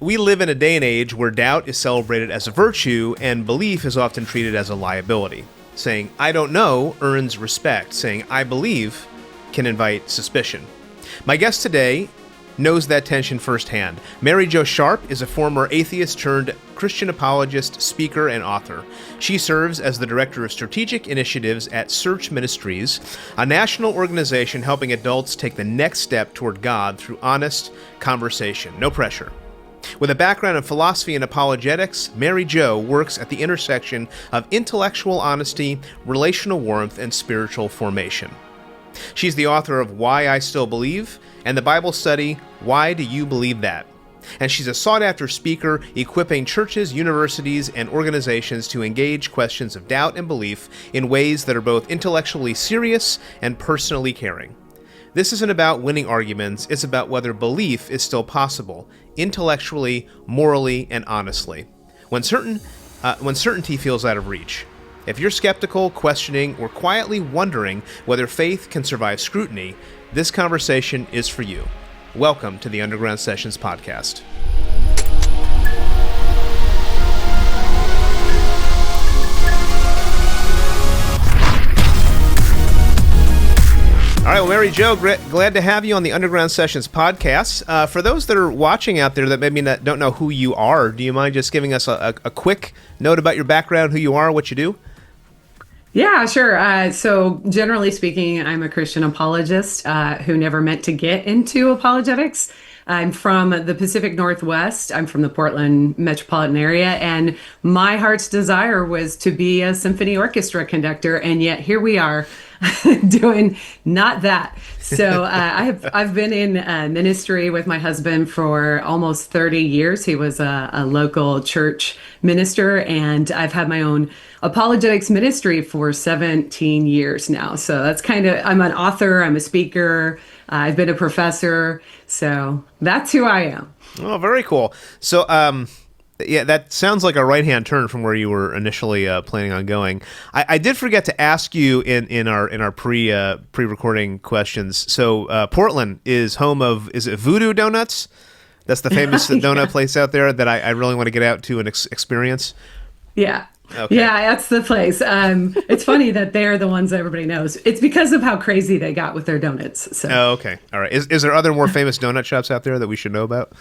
We live in a day and age where doubt is celebrated as a virtue and belief is often treated as a liability. Saying, I don't know, earns respect. Saying, I believe, can invite suspicion. My guest today knows that tension firsthand. Mary Jo Sharp is a former atheist turned Christian apologist, speaker, and author. She serves as the Director of Strategic Initiatives at Search Ministries, a national organization helping adults take the next step toward God through honest conversation. No pressure. With a background in philosophy and apologetics, Mary Jo works at the intersection of intellectual honesty, relational warmth, and spiritual formation. She's the author of Why I Still Believe and the Bible study, Why Do You Believe That? And she's a sought-after speaker equipping churches, universities, and organizations to engage questions of doubt and belief in ways that are both intellectually serious and personally caring. This isn't about winning arguments, it's about whether belief is still possible, intellectually, morally, and honestly, when certainty feels out of reach. If you're skeptical, questioning, or quietly wondering whether faith can survive scrutiny, this conversation is for you. Welcome to the Underground Sessions podcast. All right, well, Mary Jo, glad to have you on the Underground Sessions podcast. For those that are watching out there that maybe don't know who you are, do you mind just giving us a quick note about your background, who you are, what you do? Yeah, sure. So generally speaking, I'm a Christian apologist who never meant to get into apologetics. I'm from the Pacific Northwest. I'm from the Portland metropolitan area, and my heart's desire was to be a symphony orchestra conductor, and yet here we are doing not that. So I've been in ministry with my husband for almost 30 years. He was a local church minister, and I've had my own apologetics ministry for 17 years now. So that's I'm an author, I'm a speaker, I've been a professor. So that's who I am. Oh, very cool. So, yeah, that sounds like a right-hand turn from where you were initially planning on going. I did forget to ask you in our pre-recording questions. So Portland is home of, is it Voodoo Donuts? That's the famous donut place out there that I really want to get out to and experience. Yeah. Okay. Yeah, that's the place. It's funny that they're the ones that everybody knows. It's because of how crazy they got with their donuts. So. Oh, okay. All right. Is there other more famous donut shops out there that we should know about?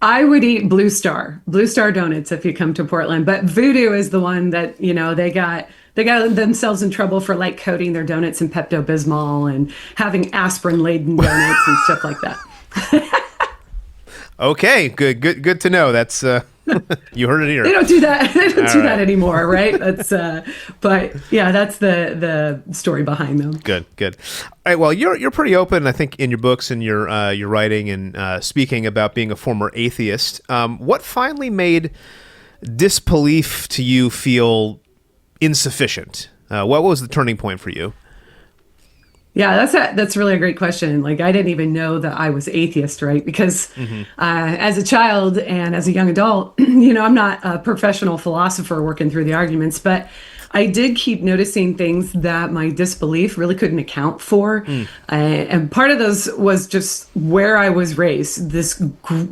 I would eat Blue Star Donuts if you come to Portland, but Voodoo is the one that, they got themselves in trouble for like coating their donuts in Pepto-Bismol and having aspirin-laden donuts and stuff like that. Okay, good to know. That's you heard it here. They don't do that. They don't do that anymore, right? That's but yeah, that's the story behind them. Good. All right. Well, you're pretty open, I think, in your books and your writing and speaking about being a former atheist. What finally made disbelief to you feel insufficient? What was the turning point for you? Yeah, that's really a great question. Like, I didn't even know that I was atheist, right? Because as a child and as a young adult, I'm not a professional philosopher working through the arguments, but I did keep noticing things that my disbelief really couldn't account for. And part of those was just where I was raised, this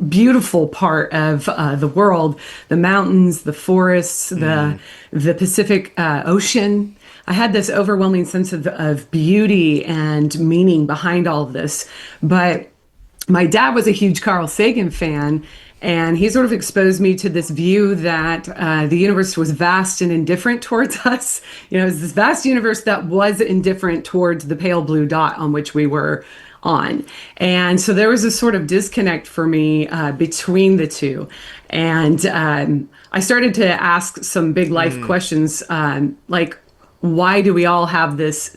beautiful part of the world, the mountains, the forests, the Pacific Ocean. I had this overwhelming sense of beauty and meaning behind all of this. But my dad was a huge Carl Sagan fan, and he sort of exposed me to this view that the universe was vast and indifferent towards us. It was this vast universe that was indifferent towards the pale blue dot on which we were on. And so there was a sort of disconnect for me between the two. And I started to ask some big life questions, like, why do we all have this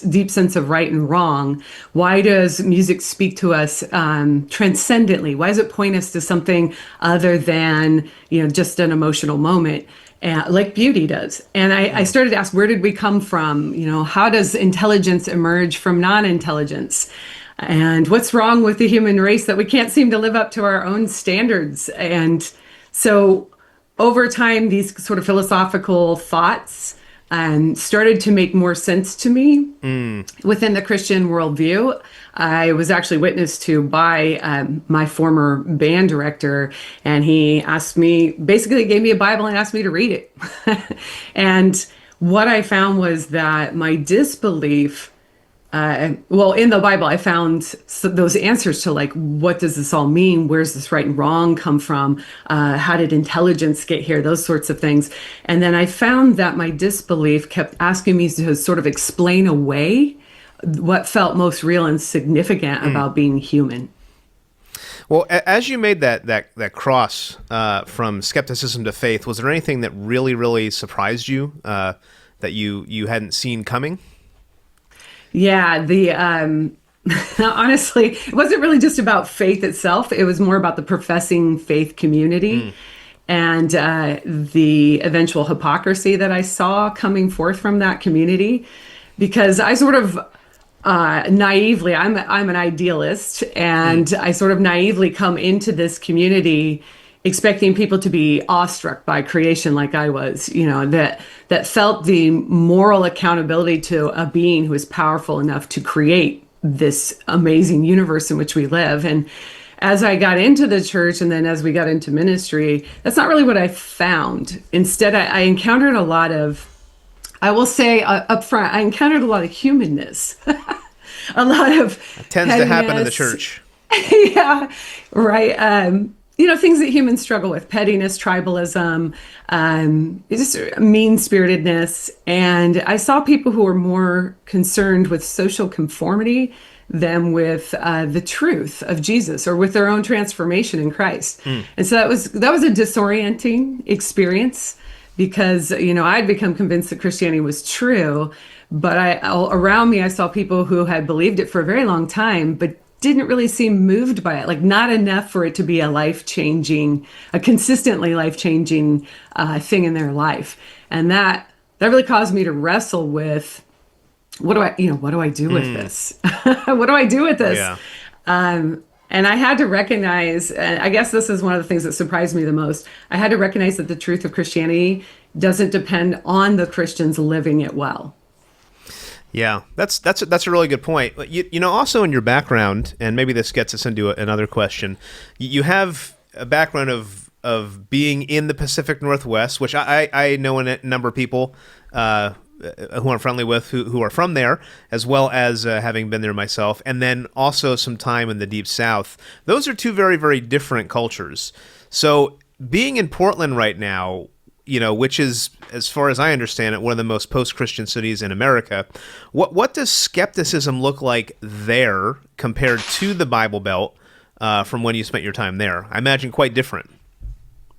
deep sense of right and wrong? Why does music speak to us transcendently? Why does it point us to something other than, just an emotional moment, like beauty does? And I started to ask, where did we come from? How does intelligence emerge from non-intelligence? And what's wrong with the human race that we can't seem to live up to our own standards? And so over time, these sort of philosophical thoughts started to make more sense to me within the Christian worldview. I was actually witnessed to by my former band director, and he asked me, basically gave me a Bible and asked me to read it. And what I found was that my disbelief, well, in the Bible, I found those answers to like, what does this all mean? Where's this right and wrong come from? How did intelligence get here? Those sorts of things. And then I found that my disbelief kept asking me to sort of explain away what felt most real and significant about being human. Well, as you made that cross from skepticism to faith, was there anything that really, really surprised you that you hadn't seen coming? Yeah, honestly, it wasn't really just about faith itself. It was more about the professing faith community and the eventual hypocrisy that I saw coming forth from that community. Because I sort of naively, I'm an idealist, and I sort of naively come into this community expecting people to be awestruck by creation like I was, that felt the moral accountability to a being who is powerful enough to create this amazing universe in which we live. And as I got into the church and then as we got into ministry, that's not really what I found. Instead, I encountered a lot of, I will say up front, I encountered a lot of humanness, a lot of it tends to happen in the church. Yeah, right. Things that humans struggle with: pettiness, tribalism, just mean-spiritedness. And I saw people who were more concerned with social conformity than with the truth of Jesus or with their own transformation in Christ. And so that was a disorienting experience because, I'd become convinced that Christianity was true, but around me, I saw people who had believed it for a very long time, but didn't really seem moved by it, like not enough for it to be a consistently life-changing thing in their life. And that really caused me to wrestle with, what do I do with this? What do I do with this? Yeah. And I had to recognize, and I guess this is one of the things that surprised me the most, I had to recognize that the truth of Christianity doesn't depend on the Christians living it well. Yeah, that's a really good point. Also in your background, and maybe this gets us into another question, you have a background of being in the Pacific Northwest, which I know a number of people who I'm friendly with who are from there, as well as having been there myself, and then also some time in the Deep South. Those are two very, very different cultures. So being in Portland right now, which is, as far as I understand it, one of the most post-Christian cities in America. What does skepticism look like there compared to the Bible Belt from when you spent your time there? I imagine quite different.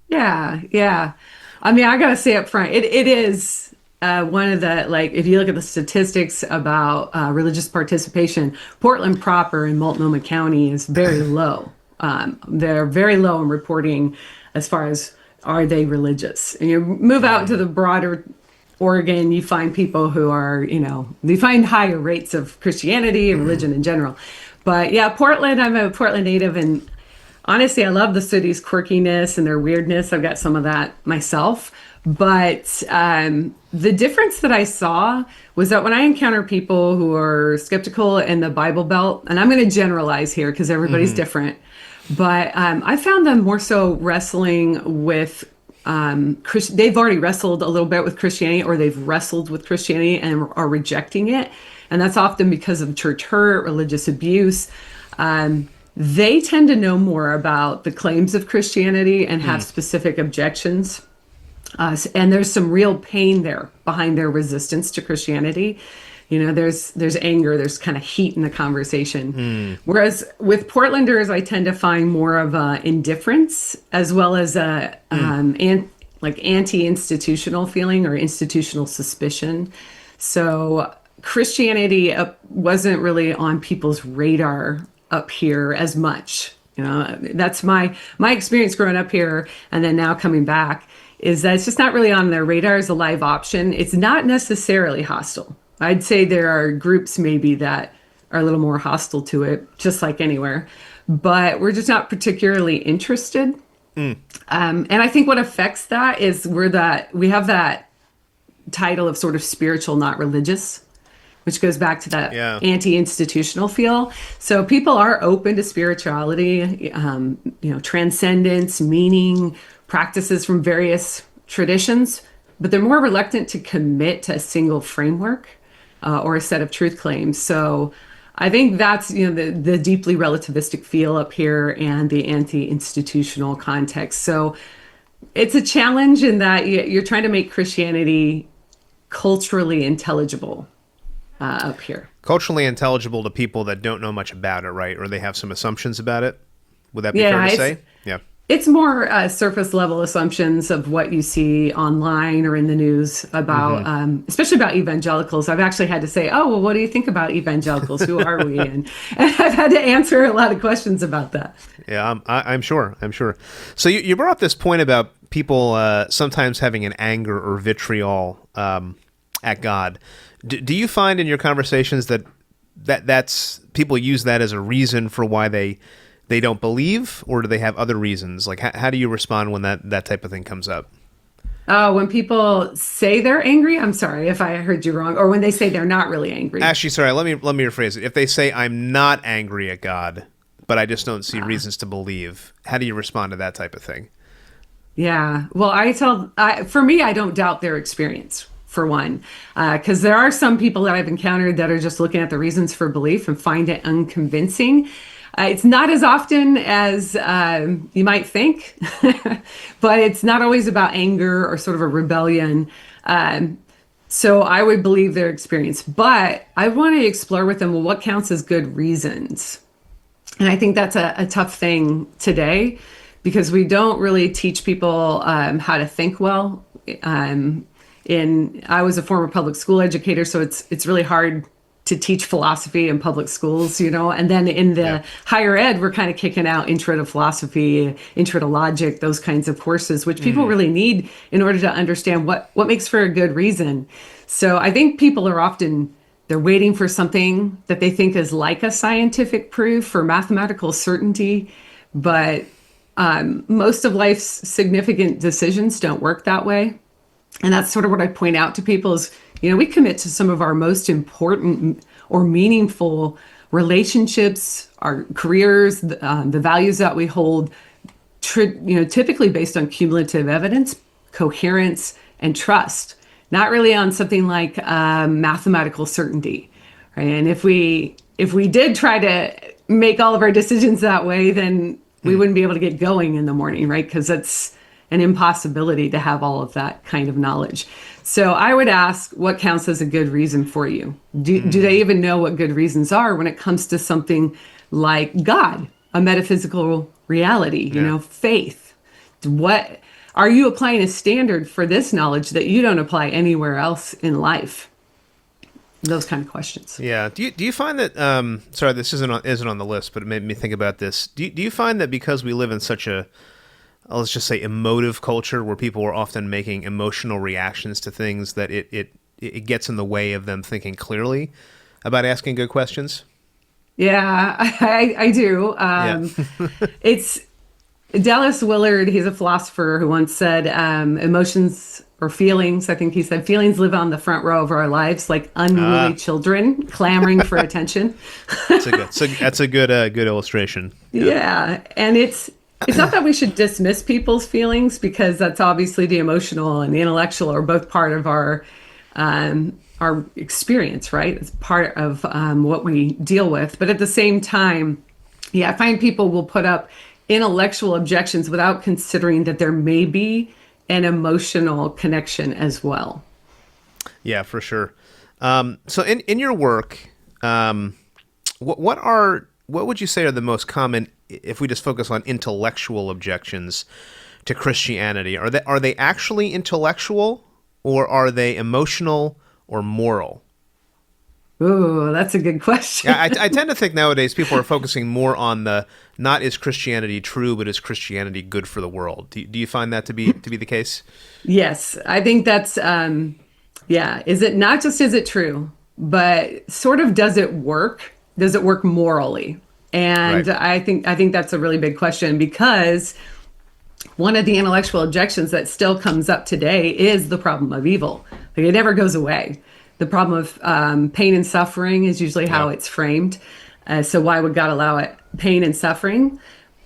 Yeah. I mean, I gotta say up front, it is one of the, if you look at the statistics about religious participation, Portland proper in Multnomah County is very low. They're very low in reporting as far as, are they religious? And you move out to the broader Oregon, you find people who are, you find higher rates of Christianity and religion in general. But yeah, Portland, I'm a Portland native, and honestly, I love the city's quirkiness and their weirdness. I've got some of that myself. But the difference that I saw was that when I encounter people who are skeptical in the Bible Belt, and I'm going to generalize here because everybody's different, but I found them more so wrestling with they've already wrestled a little bit with Christianity, or they've wrestled with Christianity and are rejecting it. And that's often because of church hurt, religious abuse. They tend to know more about the claims of Christianity and have specific objections. And there's some real pain there behind their resistance to Christianity. There's anger, there's kind of heat in the conversation. Whereas with Portlanders, I tend to find more of a indifference as well as a anti-institutional feeling or institutional suspicion. So Christianity wasn't really on people's radar up here as much. That's my experience growing up here and then now coming back, is that it's just not really on their radar as a live option. It's not necessarily hostile. I'd say there are groups maybe that are a little more hostile to it, just like anywhere, but we're just not particularly interested. And I think what affects that is we have that title of sort of spiritual, not religious, which goes back to that anti-institutional feel. So people are open to spirituality, transcendence, meaning, practices from various traditions, but they're more reluctant to commit to a single framework or a set of truth claims. So I think that's the deeply relativistic feel up here and the anti-institutional context. So it's a challenge in that you're trying to make Christianity culturally intelligible up here. Culturally intelligible to people that don't know much about it, right? Or they have some assumptions about it. Would that be fair to say? Yeah. It's more surface level assumptions of what you see online or in the news about, especially about evangelicals. I've actually had to say, oh, well, what do you think about evangelicals? Who are we? And I've had to answer a lot of questions about that. Yeah, I'm sure. So you brought up this point about people sometimes having an anger or vitriol at God. Do you find in your conversations that's people use that as a reason for why they don't believe, or do they have other reasons? Like, how do you respond when that type of thing comes up? When people say they're angry, I'm sorry if I heard you wrong, or when they say they're not really angry. Actually, sorry, let me rephrase it. If they say, I'm not angry at God, but I just don't see reasons to believe, how do you respond to that type of thing? Yeah, well, for me, I don't doubt their experience, for one, because there are some people that I've encountered that are just looking at the reasons for belief and find it unconvincing. It's not as often as you might think, but it's not always about anger or sort of a rebellion. So I would believe their experience, but I want to explore with them, well, what counts as good reasons? And I think that's a tough thing today because we don't really teach people how to think well. I was a former public school educator, so it's really hard to teach philosophy in public schools, and then in the higher ed, we're kind of kicking out intro to philosophy, intro to logic, those kinds of courses, which people really need in order to understand what makes for a good reason. So I think people are they're waiting for something that they think is like a scientific proof or mathematical certainty, but most of life's significant decisions don't work that way. And that's sort of what I point out to people is, we commit to some of our most important or meaningful relationships, our careers, the values that we hold, typically based on cumulative evidence, coherence, and trust, not really on something like mathematical certainty. Right? And if we did try to make all of our decisions that way, then we wouldn't be able to get going in the morning, right? Because that's an impossibility to have all of that kind of knowledge. So I would ask, what counts as a good reason for you? Do they even know what good reasons are when it comes to something like God, a metaphysical reality, faith? What are you applying a standard for this knowledge that you don't apply anywhere else in life? Those kind of questions. Yeah. Do you find that? Sorry, this isn't on the list, but it made me think about this. Do you find that because we live in such a, let's just say, emotive culture where people are often making emotional reactions to things, that it gets in the way of them thinking clearly about asking good questions? Yeah, I do. It's Dallas Willard. He's a philosopher who once said, emotions or feelings, I think he said, feelings live on the front row of our lives like unruly children clamoring for attention. That's a good illustration. Yeah. And it's not that we should dismiss people's feelings, because that's obviously the emotional and the intellectual are both part of our experience, right? It's part of what we deal with. But at the same time, I find people will put up intellectual objections without considering that there may be an emotional connection as well. Yeah, for sure. So in your work, what would you say are the most common, if we just focus on intellectual objections to Christianity? Are they actually intellectual, or are they emotional or moral? Ooh, that's a good question. Yeah, I tend to think nowadays people are focusing more on the, not is Christianity true, but is Christianity good for the world? Do you find that to be the case? Yes, I think that's is it not just, is it true, but sort of, does it work? Does it work morally? And right. I think that's a really big question, because one of the intellectual objections that still comes up today is the problem of evil. Like it never goes away. The problem of pain and suffering is usually how Yeah. it's framed. So why would God allow it? Pain and suffering.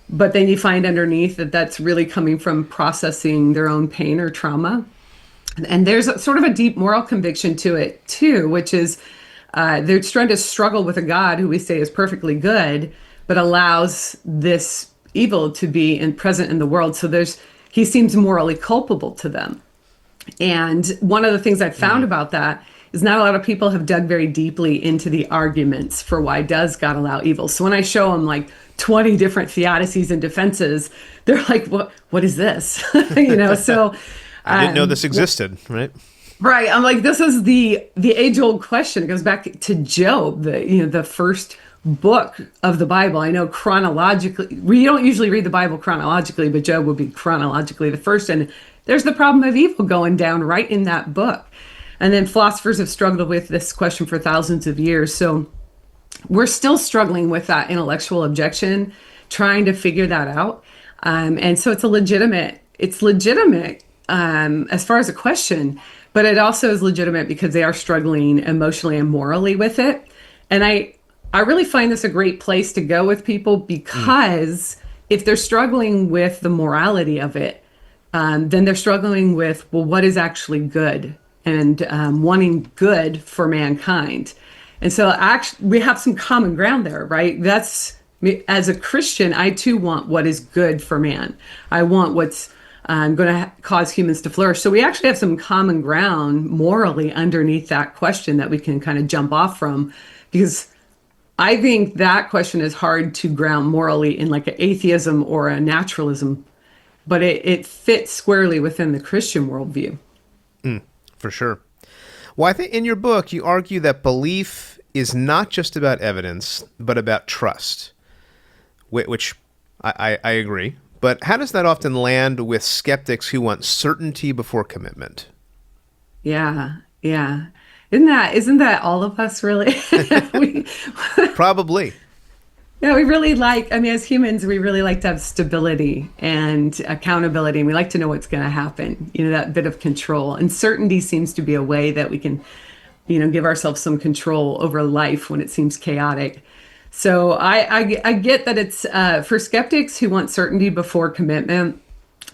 But then you find underneath that that's really coming from processing their own pain or trauma. And there's sort of a deep moral conviction to it too, which is they're trying to struggle with a God who we say is perfectly good, but allows this evil to be present in the world. So he seems morally culpable to them. And one of the things I found about that is not a lot of people have dug very deeply into the arguments for why does God allow evil. So when I show them like 20 different theodicies and defenses, they're like, what is this? So I didn't know this existed, right? right. I'm like, this is the age old question. It goes back to Job, the first book of the Bible. I know chronologically, we don't usually read the Bible chronologically, but Job would be chronologically the first. And there's the problem of evil going down right in that book. And then philosophers have struggled with this question for thousands of years. So we're still struggling with that intellectual objection, trying to figure that out. And so it's legitimate as far as a question, but it also is legitimate because they are struggling emotionally and morally with it. And I really find this a great place to go with people because if they're struggling with the morality of it, then they're struggling with, well, what is actually good and wanting good for mankind. And so actually, we have some common ground there, right? As a Christian, I too want what is good for man. I want what's going to cause humans to flourish. So we actually have some common ground morally underneath that question that we can kind of jump off from, because I think that question is hard to ground morally in like an atheism or a naturalism, but it fits squarely within the Christian worldview. For sure. Well, I think in your book, you argue that belief is not just about evidence, but about trust, which I agree. But how does that often land with skeptics who want certainty before commitment? Yeah, yeah. Isn't that all of us really? we, Probably. we really as humans, we really like to have stability and accountability, and we like to know what's going to happen, that bit of control. And certainty seems to be a way that we can, give ourselves some control over life when it seems chaotic. So I get that it's for skeptics who want certainty before commitment,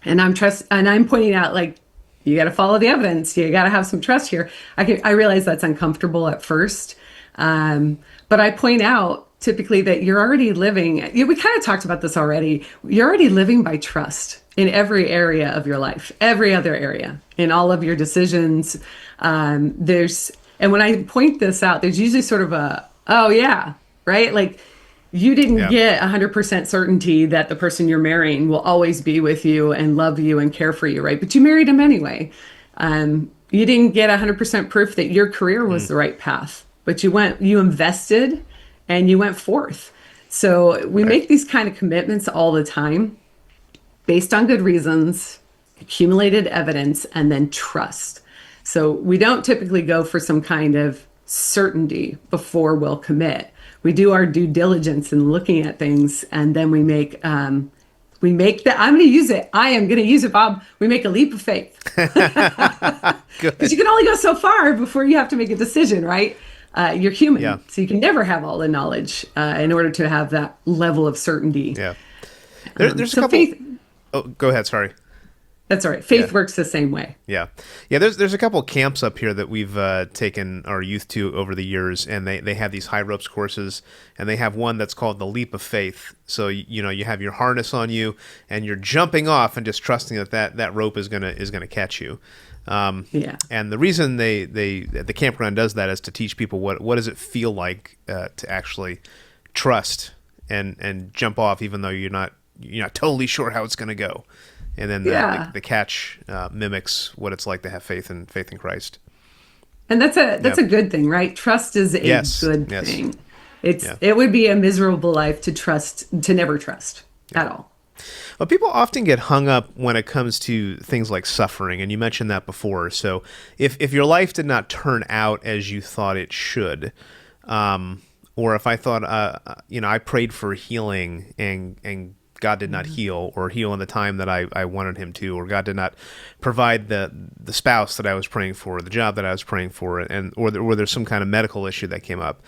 and I'm pointing out, like, you got to follow the evidence. You got to have some trust here. I realize that's uncomfortable at first, but I point out typically that you're already living. We kind of talked about this already. You're already living by trust in every area of your life, every other area, in all of your decisions. And when I point this out, there's usually sort of oh yeah, right, like. You didn't get 100% certainty that the person you're marrying will always be with you and love you and care for you, right? But you married him anyway. You didn't get 100% proof that your career was the right path, but you invested and you went forth. So we make these kind of commitments all the time based on good reasons, accumulated evidence, and then trust. So we don't typically go for some kind of certainty before we'll commit. We do our due diligence in looking at things, and then we make I'm going to use it. I am going to use it, Bob. We make a leap of faith. Because you can only go so far before you have to make a decision, right? You're human, so you can never have all the knowledge in order to have that level of certainty. Yeah. There's a couple. Faith, oh, go ahead. Sorry. That's all right. Faith works the same way. Yeah. There's a couple camps up here that we've taken our youth to over the years, and they have these high ropes courses, and they have one that's called the leap of faith. So you have your harness on you, and you're jumping off and just trusting that rope is gonna catch you. And the reason the campground does that is to teach people what does it feel like to actually trust and jump off, even though you're not totally sure how it's going to go. And then the catch mimics what it's like to have faith in Christ. And that's a good thing, right? Trust is a good thing. It would be a miserable life to never trust at all. Well, people often get hung up when it comes to things like suffering, and you mentioned that before. So if your life did not turn out as you thought it should, or if I thought I prayed for healing and God did not heal or heal in the time that I wanted him to, or God did not provide the spouse that I was praying for, or the job that I was praying for, or there's some kind of medical issue that came up.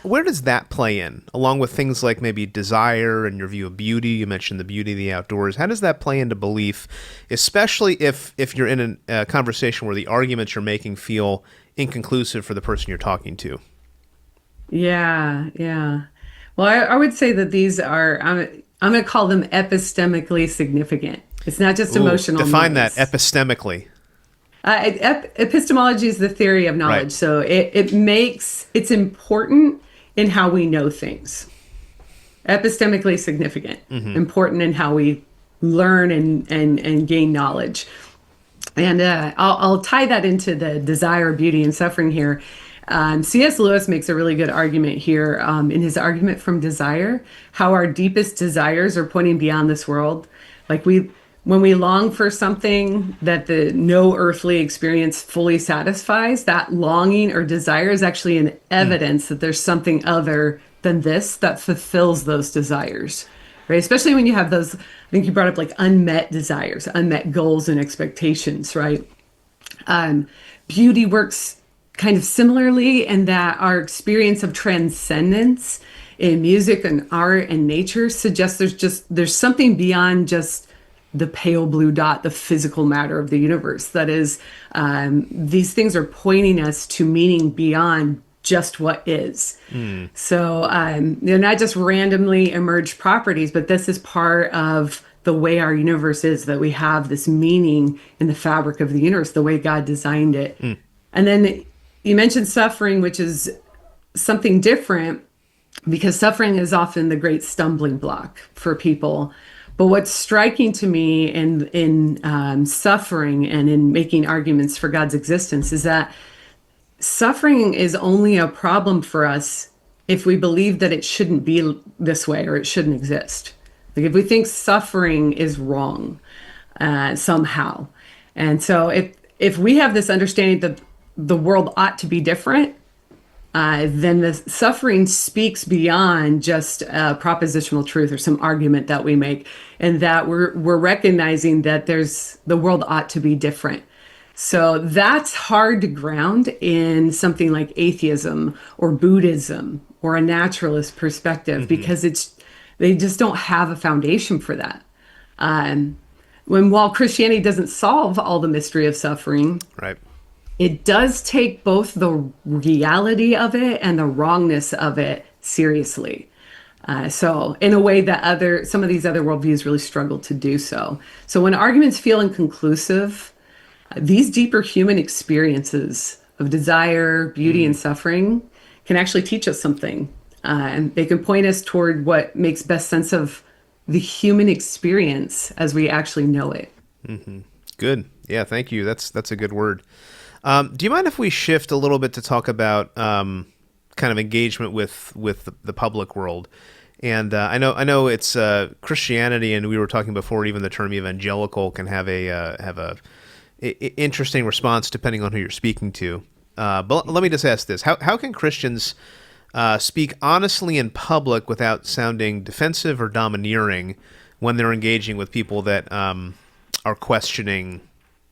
Where does that play in, along with things like maybe desire and your view of beauty? You mentioned the beauty of the outdoors. How does that play into belief, especially if you're in a conversation where the arguments you're making feel inconclusive for the person you're talking to? Yeah, yeah. Well, I would say that these are, I'm going to call them epistemically significant. It's not just emotional define noise. that epistemically. Epistemology is the theory of knowledge. Right. So it's important in how we know things. Epistemically significant, important in how we learn and gain knowledge. And I'll tie that into the desire, beauty, and suffering here. C.S. Lewis makes a really good argument here in his argument from desire, how our deepest desires are pointing beyond this world. Like when we long for something that no earthly experience fully satisfies, that longing or desire is actually an evidence that there's something other than this that fulfills those desires, right? Especially when you have those, I think you brought up like unmet desires, unmet goals and expectations, right? Beauty works kind of similarly in that our experience of transcendence in music and art and nature suggests there's something beyond just the pale blue dot, the physical matter of the universe. That is, these things are pointing us to meaning beyond just what is. So they're not just randomly emerged properties, but this is part of the way our universe is, that we have this meaning in the fabric of the universe, the way God designed it. And then you mentioned suffering, which is something different, because suffering is often the great stumbling block for people. But what's striking to me in suffering and in making arguments for God's existence is that suffering is only a problem for us if we believe that it shouldn't be this way or it shouldn't exist. Like if we think suffering is wrong somehow. And so if we have this understanding that the world ought to be different, then the suffering speaks beyond just a propositional truth or some argument that we make, and that we're recognizing that the world ought to be different. So that's hard to ground in something like atheism or Buddhism or a naturalist perspective, because they just don't have a foundation for that. While Christianity doesn't solve all the mystery of suffering, Right. it does take both the reality of it and the wrongness of it seriously. So in a way that some of these other worldviews really struggle to do so. So when arguments feel inconclusive, these deeper human experiences of desire, beauty, and suffering can actually teach us something. And they can point us toward what makes best sense of the human experience as we actually know it. Good. Yeah, thank you. That's a good word. Do you mind if we shift a little bit to talk about kind of engagement with the public world? And I know it's Christianity, and we were talking before. Even the term evangelical can have a interesting response depending on who you're speaking to. But let me just ask this: how can Christians speak honestly in public without sounding defensive or domineering when they're engaging with people that are questioning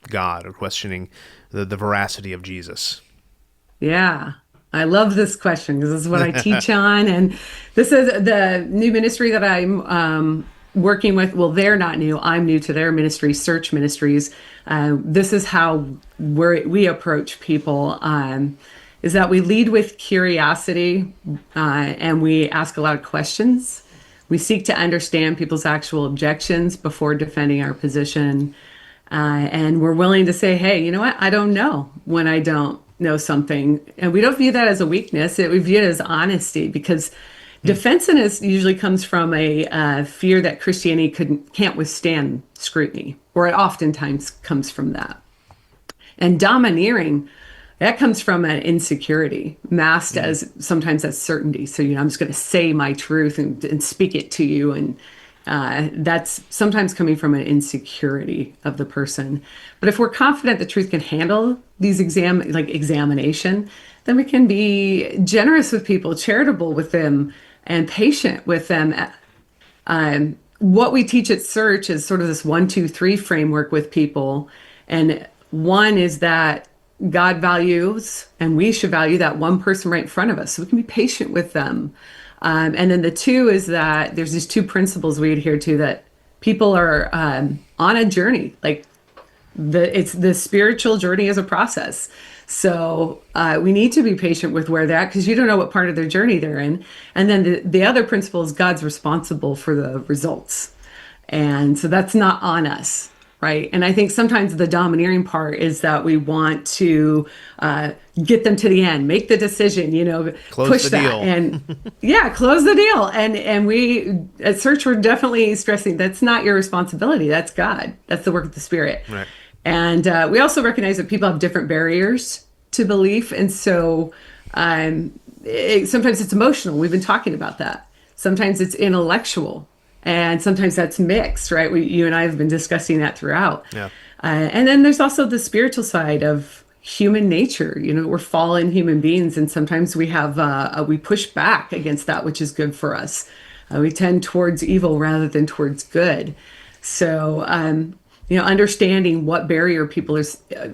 God or questioning the veracity of Jesus? Yeah, I love this question because this is what I teach on. And this is the new ministry that I'm working with. Well, they're not new. I'm new to their ministry, Search Ministries. This is how we approach people, is that we lead with curiosity and we ask a lot of questions. We seek to understand people's actual objections before defending our position. And we're willing to say, hey, you know what? I don't know when I don't know something. And we don't view that as a weakness. We view it as honesty, because defensiveness usually comes from a fear that Christianity can't withstand scrutiny, or it oftentimes comes from that. And domineering, that comes from an insecurity masked as sometimes as certainty. So, I'm just going to say my truth and speak it to you. And that's sometimes coming from an insecurity of the person. But if we're confident the truth can handle these examination, then we can be generous with people, charitable with them, and patient with them. What we teach at Search is sort of this 1, 2, 3 framework with people. And one is that God values, and we should value that one person right in front of us, so we can be patient with them. And then the two is that there's these two principles we adhere to, that people are on a journey. Like it's the spiritual journey is a process. So we need to be patient with where they're at, because you don't know what part of their journey they're in. And then the other principle is God's responsible for the results. And so that's not on us, right? And I think sometimes the domineering part is that we want to get them to the end, make the decision, Close push the that. deal. And yeah, close the deal. And we at Search, we're definitely stressing that's not your responsibility. That's God. That's the work of the Spirit. Right. And we also recognize that people have different barriers to belief. And so sometimes it's emotional. We've been talking about that. Sometimes it's intellectual. And sometimes that's mixed, right? You and I have been discussing that throughout. Yeah. And then there's also the spiritual side of human nature. We're fallen human beings. And sometimes we have, we push back against that, which is good for us. We tend towards evil rather than towards good. So, understanding what barrier people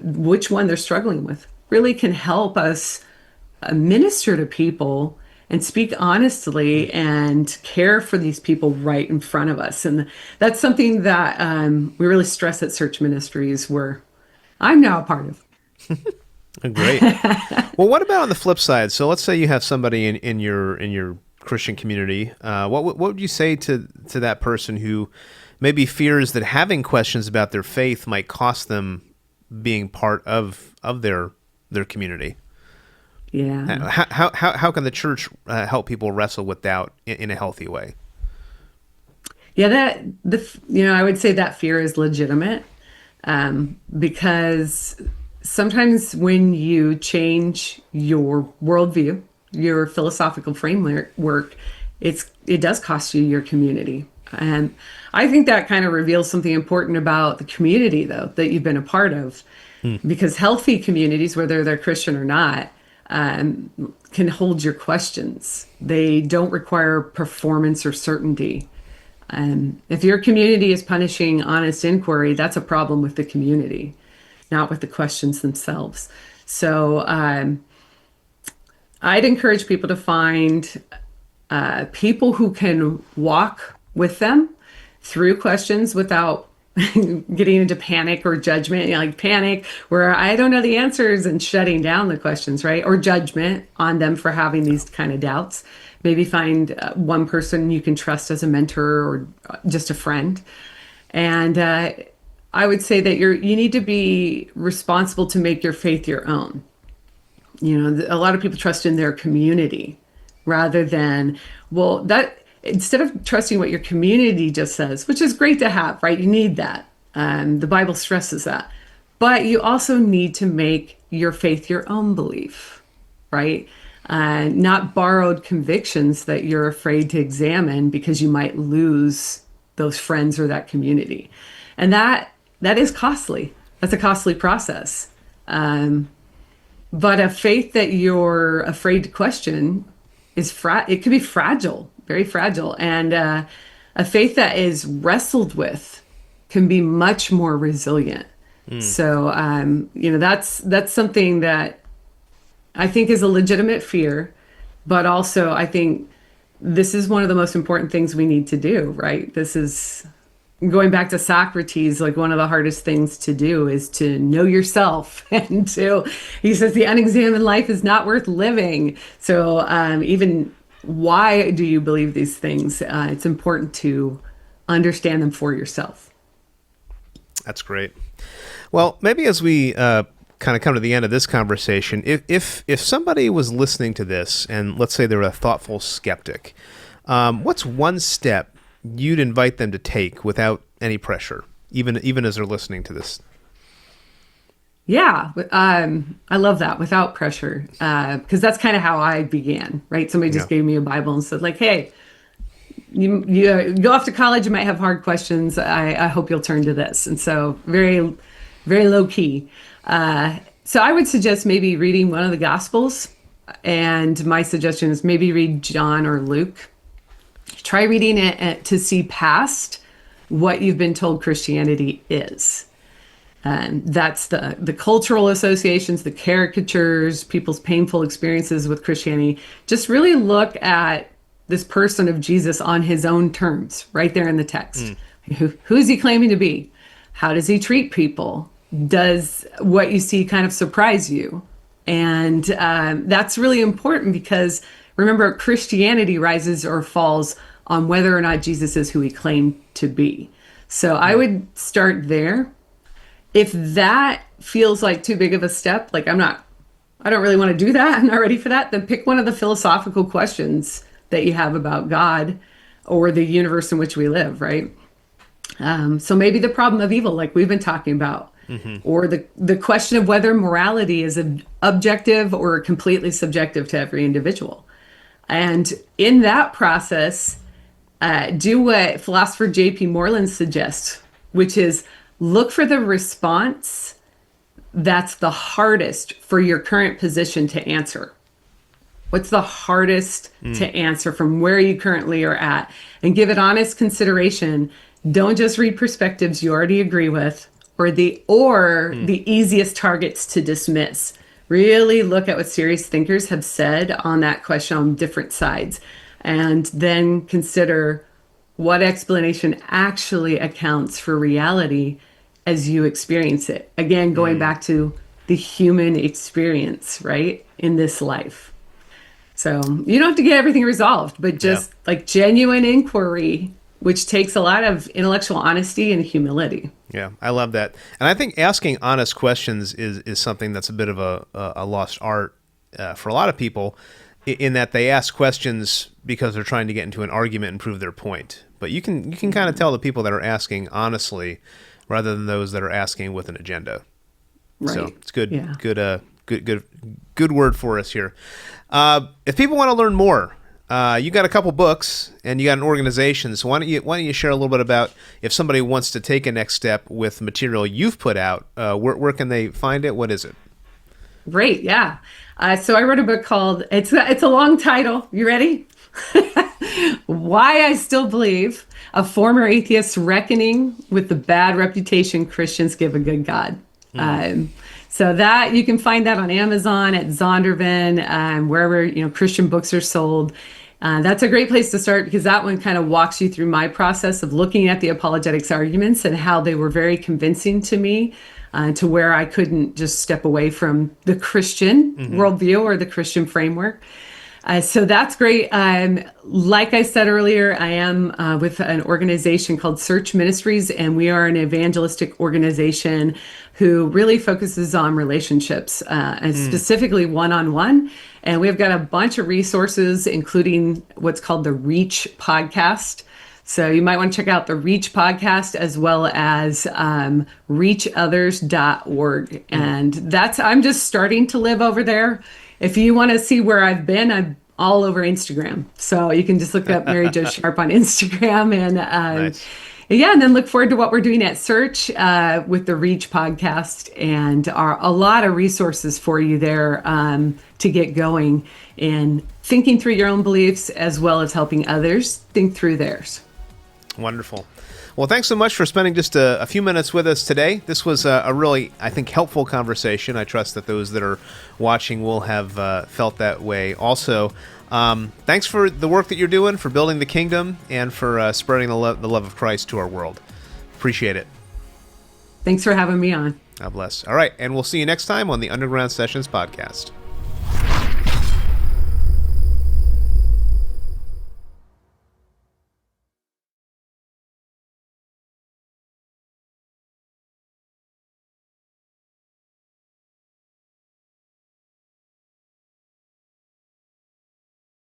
which one they're struggling with, really can help us minister to people and speak honestly and care for these people right in front of us. And that's something that we really stress at Search Ministries, where I'm now a part of. Great. Well, what about on the flip side? So let's say you have somebody in your Christian community. What would you say to that person who maybe fears that having questions about their faith might cost them being part of their community? Yeah. How can the church help people wrestle with doubt in a healthy way? Yeah, I would say that fear is legitimate, because sometimes when you change your worldview, your philosophical framework, it does cost you your community. And I think that kind of reveals something important about the community, though, that you've been a part of. Because healthy communities, whether they're Christian or not, can hold your questions. They don't require performance or certainty. If your community is punishing honest inquiry, that's a problem with the community, not with the questions themselves. So I'd encourage people to find people who can walk with them through questions without getting into panic or judgment, like panic where I don't know the answers and shutting down the questions, right? Or judgment on them for having these kind of doubts. Maybe find one person you can trust as a mentor or just a friend. And I would say that you need to be responsible to make your faith your own. A lot of people trust in their community rather than, instead of trusting what your community just says, which is great to have, right? You need that. The Bible stresses that. But you also need to make your faith your own belief, right? Not borrowed convictions that you're afraid to examine because you might lose those friends or that community. And that is costly. That's a costly process. But a faith that you're afraid to question it could be fragile. Very fragile. And a faith that is wrestled with can be much more resilient. So, that's something that I think is a legitimate fear, but also I think this is one of the most important things we need to do, right? This is going back to Socrates, like one of the hardest things to do is to know yourself. And he says the unexamined life is not worth living. So even why do you believe these things? It's important to understand them for yourself. That's great. Well, maybe as we kind of come to the end of this conversation, if somebody was listening to this and let's say they're a thoughtful skeptic, what's one step you'd invite them to take without any pressure, even as they're listening to this? Yeah, I love that, without pressure, because that's kind of how I began, right? Somebody just gave me a Bible and said, like, hey, you go off to college, you might have hard questions. I hope you'll turn to this. And so very, very low key. So I would suggest maybe reading one of the Gospels. And my suggestion is maybe read John or Luke. Try reading it to see past what you've been told Christianity is. And that's the cultural associations, the caricatures, people's painful experiences with Christianity. Just really look at this person of Jesus on his own terms, right there in the text. Who is he claiming to be? How does he treat people? Does what you see kind of surprise you? And that's really important because, remember, Christianity rises or falls on whether or not Jesus is who he claimed to be. So I would start there. If that feels like too big of a step, like I don't really want to do that, I'm not ready for that, then pick one of the philosophical questions that you have about God or the universe in which we live, right? So maybe the problem of evil, like we've been talking about, or the question of whether morality is objective or completely subjective to every individual. And in that process, do what philosopher J.P. Moreland suggests, which is look for the response that's the hardest for your current position to answer. What's the hardest to answer from where you currently are at? And give it honest consideration. Don't just read perspectives you already agree with or the easiest targets to dismiss. Really look at what serious thinkers have said on that question on different sides, and then consider what explanation actually accounts for reality as you experience it. Again, going back to the human experience, right, in this life. So you don't have to get everything resolved, but just like genuine inquiry, which takes a lot of intellectual honesty and humility. Yeah, I love that. And I think asking honest questions is something that's a bit of a lost art for a lot of people, in that they ask questions because they're trying to get into an argument and prove their point. But you can kind of tell the people that are asking honestly rather than those that are asking with an agenda. Right. So it's good, good word for us here. If people want to learn more, you got a couple books and you got an organization. So why don't you share a little bit about if somebody wants to take a next step with material you've put out, where can they find it? What is it? Great. Yeah. So I wrote a book called, it's a long title. You ready? Why I Still Believe, a Former Atheist's Reckoning with the Bad Reputation Christians Give a Good God. So that you can find that on Amazon, at Zondervan, wherever Christian books are sold. That's a great place to start because that one kind of walks you through my process of looking at the apologetics arguments and how they were very convincing to me, to where I couldn't just step away from the Christian worldview or the Christian framework. So that's great. Like I said earlier, I am with an organization called Search Ministries, and we are an evangelistic organization who really focuses on relationships, and specifically one-on-one. And we've got a bunch of resources, including what's called the Reach podcast. So you might want to check out the Reach podcast as well as reachothers.org. And I'm just starting to live over there. If you want to see where I've been, I'm all over Instagram. So you can just look up Mary Jo Sharp on Instagram. And nice. And then look forward to what we're doing at Search with the Reach podcast, and a lot of resources for you there to get going in thinking through your own beliefs as well as helping others think through theirs. Wonderful. Well, thanks so much for spending just a few minutes with us today. This was a really, I think, helpful conversation. I trust that those that are watching will have felt that way also. Thanks for the work that you're doing, for building the kingdom, and for spreading the love of Christ to our world. Appreciate it. Thanks for having me on. God bless. All right, and we'll see you next time on the Underground Sessions podcast.